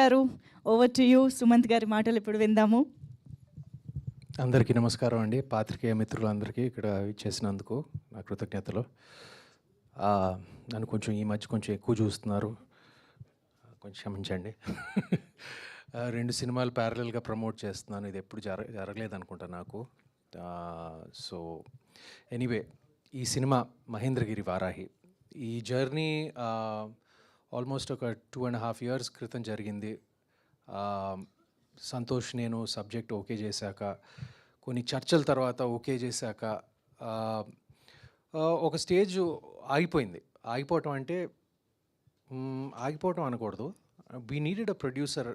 గారు, over to you. Sumanth గారి మాటలు ఇప్పుడు విందాము. అందరికీ నమస్కారం అండి. పాత్రికేయ మిత్రులందరికీ ఇక్కడ ఇచ్చేసినందుకు నా కృతజ్ఞతలు. నన్ను కొంచెం ఈ మధ్య కొంచెం ఎక్కువ చూస్తున్నారు, కొంచెం క్షమించండి. 2 సినిమాలు ప్యారలల్గా ప్రమోట్ చేస్తున్నాను. ఇది ఎప్పుడు జరగలేదనుకుంటా నాకు. సో ఎనీవే, ఈ సినిమా మహేంద్రగిరి వారాహి. ఈ జర్నీ ఆల్మోస్ట్ ఒక 2.5 years క్రితం జరిగింది. సంతోష్ నేను సబ్జెక్ట్ ఓకే చేశాక, కొన్ని చర్చల తర్వాత ఓకే చేశాక ఒక స్టేజ్ ఆగిపోయింది. ఆగిపోవటం అంటే ఆగిపోవటం అనకూడదు. We needed a producer,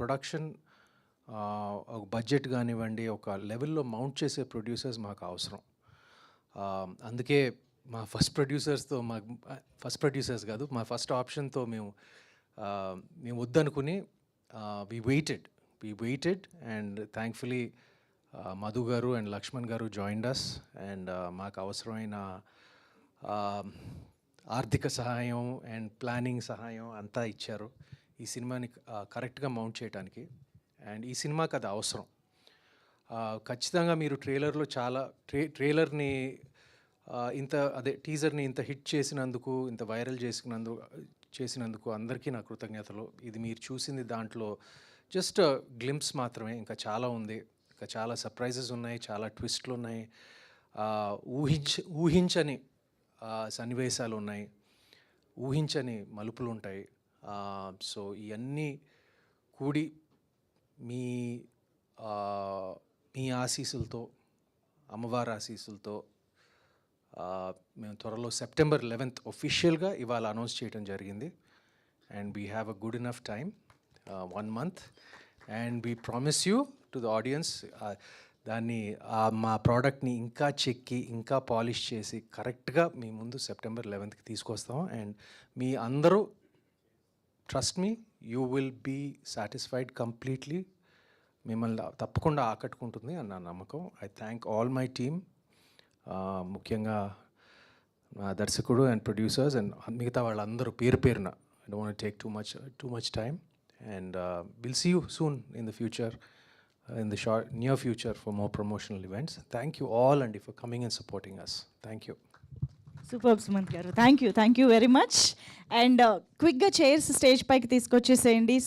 production, ఒక బడ్జెట్ కానివ్వండి, ఒక లెవెల్లో మౌంట్ చేసే ప్రొడ్యూసర్స్ మాకు అవసరం. అందుకే మా ఫస్ట్ ప్రొడ్యూసర్స్ కాదు, మా ఫస్ట్ ఆప్షన్తో మేము వద్దనుకుని we waited and thankfully Madhu garu and Lakshman garu joined us and maaku avasaramaina ఆర్థిక సహాయం అండ్ ప్లానింగ్ సహాయం అంతా ఇచ్చారు ఈ సినిమాని కరెక్ట్గా మౌంట్ చేయడానికి. అండ్ ఈ సినిమాకి అది అవసరం. ఖచ్చితంగా మీరు ట్రైలర్లో చాలా ట్రైలర్ని టీజర్ని ఇంత హిట్ చేసినందుకు, ఇంత వైరల్ చేసినందుకు అందరికీ నా కృతజ్ఞతలు. ఇది మీరు చూసింది దాంట్లో జస్ట్ గ్లింప్స్ మాత్రమే. ఇంకా చాలా ఉంది, ఇంకా చాలా సర్ప్రైజెస్ ఉన్నాయి, చాలా ట్విస్ట్లు ఉన్నాయి, ఊహించని సన్నివేశాలు ఉన్నాయి, ఊహించని మలుపులు ఉంటాయి. సో ఇవన్నీ కూడి మీ ఆశీస్సులతో, అమ్మవారి ఆశీస్సులతో మేము త్వరలో September 11th ఒఫిషియల్గా ఇవాళ అనౌన్స్ చేయడం జరిగింది. And we have a good enough time, 1 month, and we promise you to the audience దాన్ని మా ప్రోడక్ట్ని ఇంకా చెక్కి, ఇంకా పాలిష్ చేసి కరెక్ట్గా మీ ముందు September 11th తీసుకొస్తాం. అండ్ మీ అందరూ trust me, you will be satisfied completely. మిమ్మల్ని తప్పకుండా ఆకట్టుకుంటుంది అని నా నమ్మకం. I thank all my team, ముఖ్యంగా దర్శకుడు అండ్ ప్రొడ్యూసర్స్ అండ్ మిగతా వాళ్ళందరూ పేరు పేరున. I don't want to take too much time, and we'll see you soon in the future, in the near future, for more promotional events. Thank you all, and for coming and supporting us. Thank you. Super Sumanth garu, thank you very much. And క్విక్గా chairs stage పైకి తీసుకొచ్చేసేయండి.